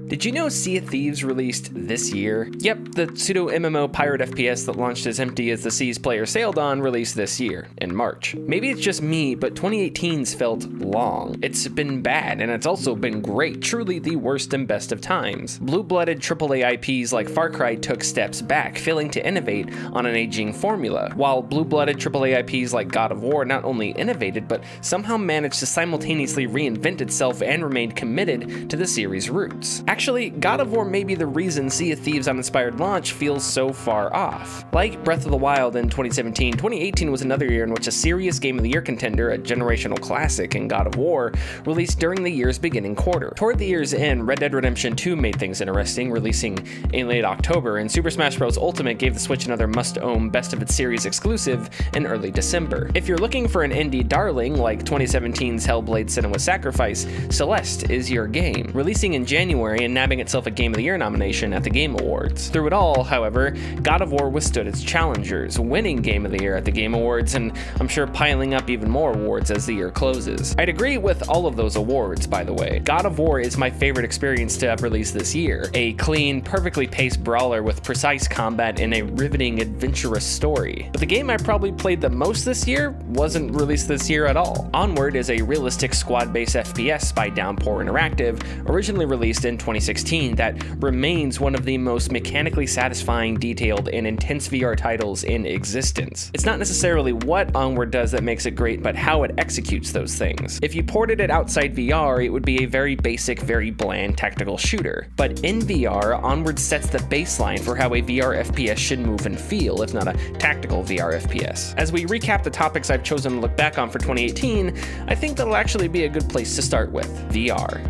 Did you know Sea of Thieves released this year? Yep, the pseudo-MMO pirate FPS that launched as empty as the seas players sailed on released this year, in March. Maybe it's just me, but 2018's felt long. It's been bad, and it's also been great, truly the worst and best of times. Blue-blooded AAA IPs like Far Cry took steps back, failing to innovate on an aging formula, while blue-blooded AAA IPs like God of War not only innovated, but somehow managed to simultaneously reinvent itself and remained committed to the series' roots. Actually, God of War may be the reason Sea of Thieves' uninspired launch feels so far off. Like Breath of the Wild in 2017, 2018 was another year in which a serious Game of the Year contender, a generational classic in God of War, released during the year's beginning quarter. Toward the year's end, Red Dead Redemption 2 made things interesting, releasing in late October, and Super Smash Bros. Ultimate gave the Switch another must-own Best of its Series exclusive in early December. If you're looking for an indie darling like 2017's Hellblade: Senua's Sacrifice, Celeste is your game, releasing in January and nabbing itself a Game of the Year nomination at the Game Awards. Through it all, however, God of War withstood its challengers, winning Game of the Year at the Game Awards, and I'm sure piling up even more awards as the year closes. I'd agree with all of those awards, by the way. God of War is my favorite experience to have released this year. A clean, perfectly paced brawler with precise combat and a riveting, adventurous story. But the game I probably played the most this year wasn't released this year at all. Onward is a realistic squad-based FPS by Downpour Interactive, originally released in 2016, that remains one of the most mechanically satisfying, detailed, and intense VR titles in existence. It's not necessarily what Onward does that makes it great, but how it executes those things. If you ported it outside VR, it would be a very basic, very bland tactical shooter. But in VR, Onward sets the baseline for how a VR FPS should move and feel, if not a tactical VR FPS. As we recap the topics I've chosen to look back on for 2018, I think that'll actually be a good place to start with: VR.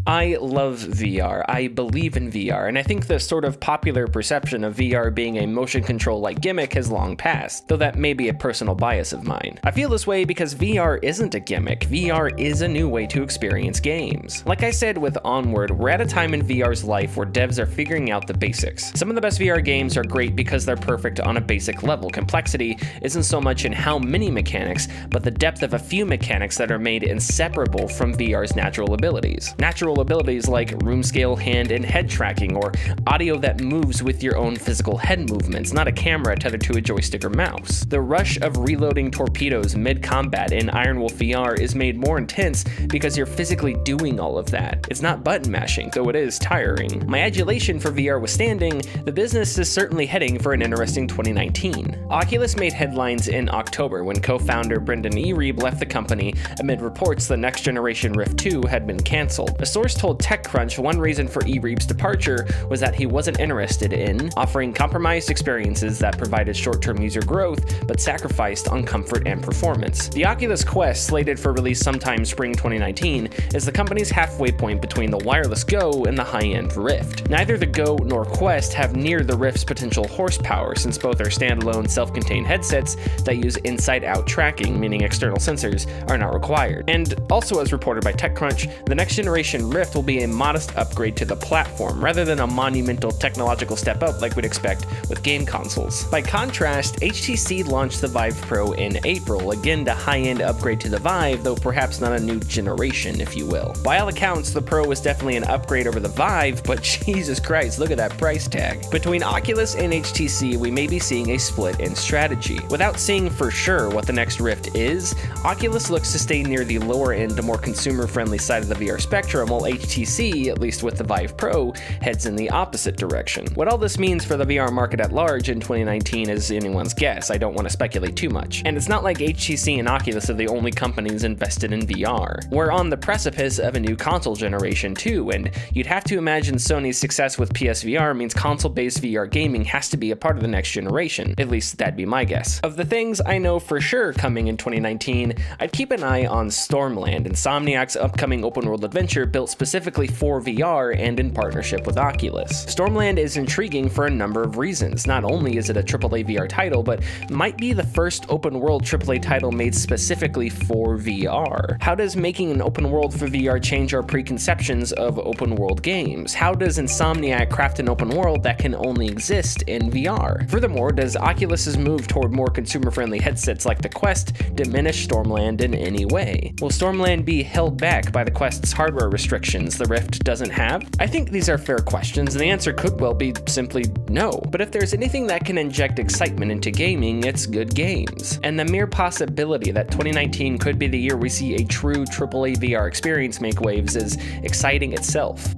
I love VR, I believe in VR, and I think the sort of popular perception of VR being a motion control-like gimmick has long passed, though that may be a personal bias of mine. I feel this way because VR isn't a gimmick, VR is a new way to experience games. Like I said with Onward, we're at a time in VR's life where devs are figuring out the basics. Some of the best VR games are great because they're perfect on a basic level. Complexity isn't so much in how many mechanics, but the depth of a few mechanics that are made inseparable from VR's natural abilities. Natural abilities like room scale hand and head tracking, or audio that moves with your own physical head movements, not a camera tethered to a joystick or mouse. The rush of reloading torpedoes mid-combat in Iron Wolf VR is made more intense because you're physically doing all of that. It's not button mashing, though it is tiring. My adulation for VR withstanding, the business is certainly heading for an interesting 2019. Oculus made headlines in October when co-founder Brendan Irieb left the company amid reports the next generation Rift 2 had been cancelled. A source told TechCrunch one reason for Irieb's departure was that he wasn't interested in offering compromised experiences that provided short-term user growth but sacrificed on comfort and performance. The Oculus Quest, slated for release sometime spring 2019, is the company's halfway point between the wireless Go and the high-end Rift. Neither the Go nor Quest have near the Rift's potential horsepower, since both are standalone self-contained headsets that use inside-out tracking, meaning external sensors are not required. And also, as reported by TechCrunch, the next generation Rift will be a modest upgrade to the platform, rather than a monumental technological step up like we'd expect with game consoles. By contrast, HTC launched the Vive Pro in April, again a high-end upgrade to the Vive, though perhaps not a new generation, if you will. By all accounts, the Pro was definitely an upgrade over the Vive, but Jesus Christ, look at that price tag. Between Oculus and HTC, we may be seeing a split in strategy. Without seeing for sure what the next Rift is, Oculus looks to stay near the lower end, more consumer-friendly side of the VR spectrum, while HTC, at least with the Vive Pro, heads in the opposite direction. What all this means for the VR market at large in 2019 is anyone's guess. I don't want to speculate too much. And it's not like HTC and Oculus are the only companies invested in VR. We're on the precipice of a new console generation too, and you'd have to imagine Sony's success with PSVR means console-based VR gaming has to be a part of the next generation. At least that'd be my guess. Of the things I know for sure coming in 2019, I'd keep an eye on Stormland, Insomniac's upcoming open-world adventure built specifically for VR and in partnership with Oculus. Stormland is intriguing for a number of reasons. Not only is it a AAA VR title, but might be the first open world AAA title made specifically for VR. How does making an open world for VR change our preconceptions of open world games? How does Insomniac craft an open world that can only exist in VR? Furthermore, does Oculus's move toward more consumer-friendly headsets like the Quest diminish Stormland in any way? Will Stormland be held back by the Quest's hardware restrictions the Rift doesn't have? I think these are fair questions, and the answer could well be simply no. But if there's anything that can inject excitement into gaming, it's good games. And the mere possibility that 2019 could be the year we see a true AAA VR experience make waves is exciting itself.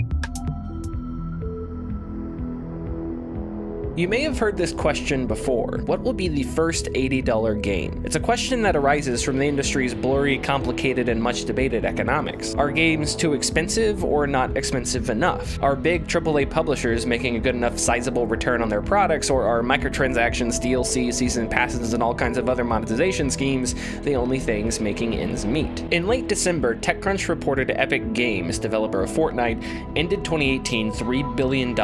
You may have heard this question before. What will be the first $80 game? It's a question that arises from the industry's blurry, complicated, and much debated economics. Are games too expensive or not expensive enough? Are big AAA publishers making a good enough sizable return on their products, or are microtransactions, DLC, season passes, and all kinds of other monetization schemes the only things making ends meet? In late December, TechCrunch reported Epic Games, developer of Fortnite, ended 2018 $3 billion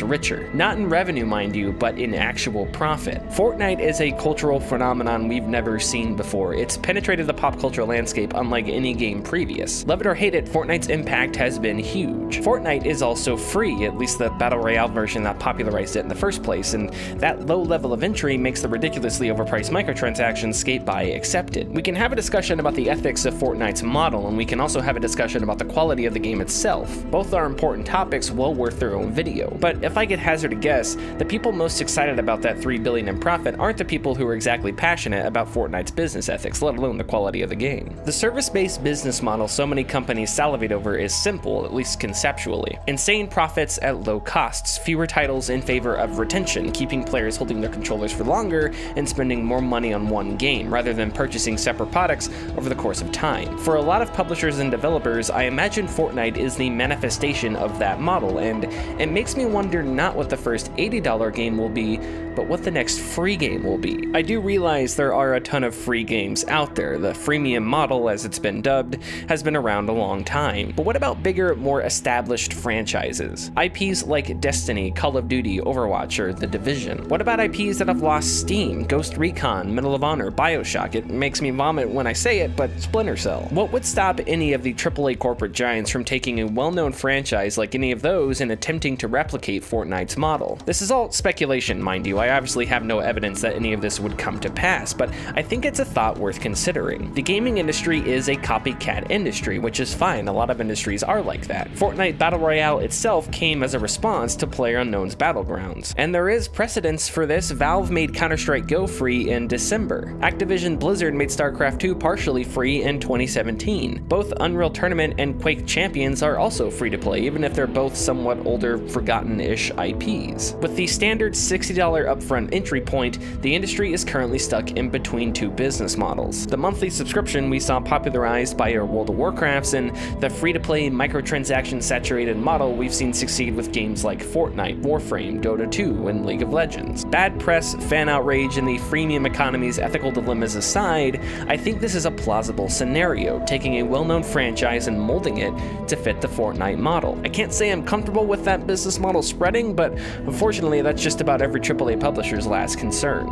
richer. Not in revenue, mind you, but in actual profit. Fortnite is a cultural phenomenon we've never seen before. It's penetrated the pop culture landscape unlike any game previous. Love it or hate it, Fortnite's impact has been huge. Fortnite is also free, at least the Battle Royale version that popularized it in the first place, and that low level of entry makes the ridiculously overpriced microtransactions skate by accepted. We can have a discussion about the ethics of Fortnite's model, and we can also have a discussion about the quality of the game itself. Both are important topics well worth their own video. But if I could hazard a guess, the people most excited about that $3 billion in profit aren't the people who are exactly passionate about Fortnite's business ethics, let alone the quality of the game. The service-based business model so many companies salivate over is simple, at least conceptually. Insane profits at low costs, fewer titles in favor of retention, keeping players holding their controllers for longer and spending more money on one game, rather than purchasing separate products over the course of time. For a lot of publishers and developers, I imagine Fortnite is the manifestation of that model, and it makes me wonder not what the first $80 game will be, but what the next free game will be. I do realize there are a ton of free games out there. The freemium model, as it's been dubbed, has been around a long time. But what about bigger, more established franchises? IPs like Destiny, Call of Duty, Overwatch, or The Division? What about IPs that have lost steam? Ghost Recon, Medal of Honor, BioShock. It makes me vomit when I say it, but Splinter Cell. What would stop any of the AAA corporate giants from taking a well-known franchise like any of those and attempting to replicate Fortnite's model? This is all speculation, mind you. I obviously have no evidence that any of this would come to pass, but I think it's a thought worth considering. The gaming industry is a copycat industry, which is fine. A lot of industries are like that. Fortnite Battle Royale itself came as a response to PlayerUnknown's Battlegrounds. And there is precedence for this. Valve made Counter-Strike Go free in December. Activision Blizzard made StarCraft 2 partially free in 2017. Both Unreal Tournament and Quake Champions are also free to play, even if they're both somewhat older, forgotten-ish IPs. With the standard $60 upfront entry point, the industry is currently stuck in between two business models. The monthly subscription we saw popularized by our World of Warcrafts, and the free-to-play microtransaction-saturated model we've seen succeed with games like Fortnite, Warframe, Dota 2, and League of Legends. Bad press, fan outrage, and the freemium economy's ethical dilemmas aside, I think this is a plausible scenario, taking a well-known franchise and molding it to fit the Fortnite model. I can't say I'm comfortable with that business model spreading, but unfortunately that's just about every AAA publisher's last concern.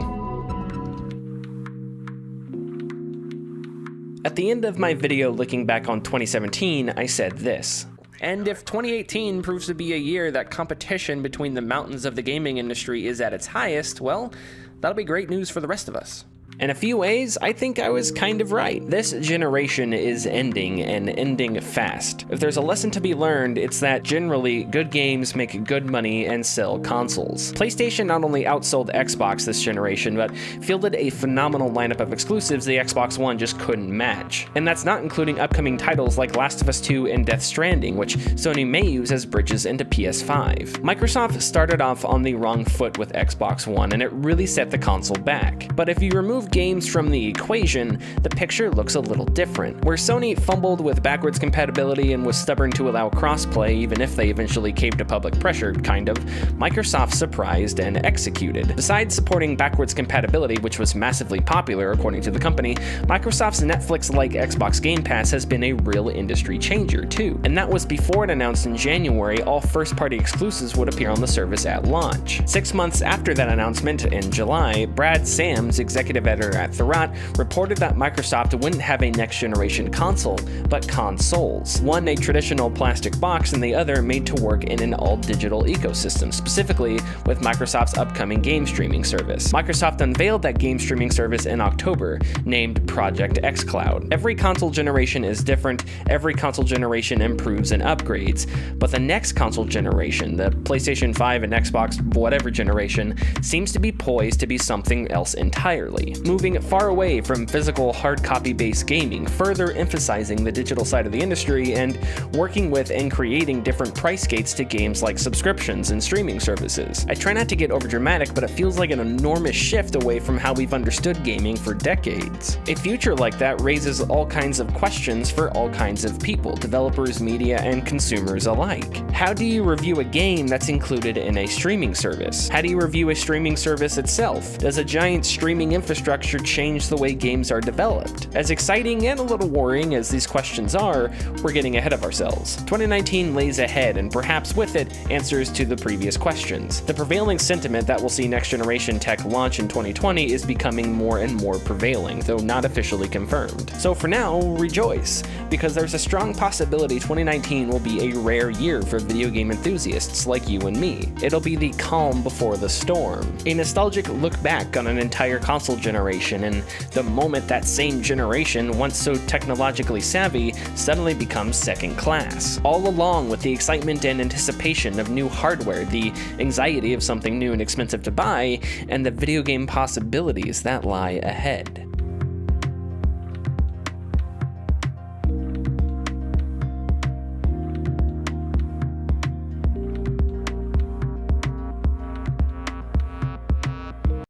At the end of my video looking back on 2017, I said this. And if 2018 proves to be a year that competition between the mountains of the gaming industry is at its highest, well, that'll be great news for the rest of us. In a few ways, I think I was kind of right. This generation is ending, and ending fast. If there's a lesson to be learned, it's that generally, good games make good money and sell consoles. PlayStation not only outsold Xbox this generation, but fielded a phenomenal lineup of exclusives the Xbox One just couldn't match. And that's not including upcoming titles like Last of Us 2 and Death Stranding, which Sony may use as bridges into PS5. Microsoft started off on the wrong foot with Xbox One, and it really set the console back. But if you remove remove games from the equation, the picture looks a little different. Where Sony fumbled with backwards compatibility and was stubborn to allow crossplay even if they eventually caved to public pressure, kind of, Microsoft surprised and executed. Besides supporting backwards compatibility, which was massively popular according to the company, Microsoft's Netflix-like Xbox Game Pass has been a real industry changer too. And that was before it announced in January all first-party exclusives would appear on the service at launch. 6 months after that announcement, in July, Brad Sams, executive editor at Thurrott, reported that Microsoft wouldn't have a next-generation console, but consoles. One a traditional plastic box and the other made to work in an all-digital ecosystem, specifically with Microsoft's upcoming game streaming service. Microsoft unveiled that game streaming service in October, named Project xCloud. Every console generation is different, every console generation improves and upgrades, but the next console generation, the PlayStation 5 and Xbox whatever generation, seems to be poised to be something else entirely, moving far away from physical hard copy based gaming, further emphasizing the digital side of the industry and working with and creating different price gates to games like subscriptions and streaming services. I try not to get overdramatic, but it feels like an enormous shift away from how we've understood gaming for decades. A future like that raises all kinds of questions for all kinds of people, developers, media, and consumers alike. How do you review a game that's included in a streaming service? How do you review a streaming service itself? Does a giant streaming infrastructure change the way games are developed? As exciting and a little worrying as these questions are, we're getting ahead of ourselves. 2019 lays ahead, and perhaps with it, answers to the previous questions. The prevailing sentiment that we'll see next-generation tech launch in 2020 is becoming more and more prevailing, though not officially confirmed. So for now, rejoice, because there's a strong possibility 2019 will be a rare year for video game enthusiasts like you and me. It'll be the calm before the storm, a nostalgic look back on an entire console generation and the moment that same generation, once so technologically savvy, suddenly becomes second class. All along with the excitement and anticipation of new hardware, the anxiety of something new and expensive to buy, and the video game possibilities that lie ahead.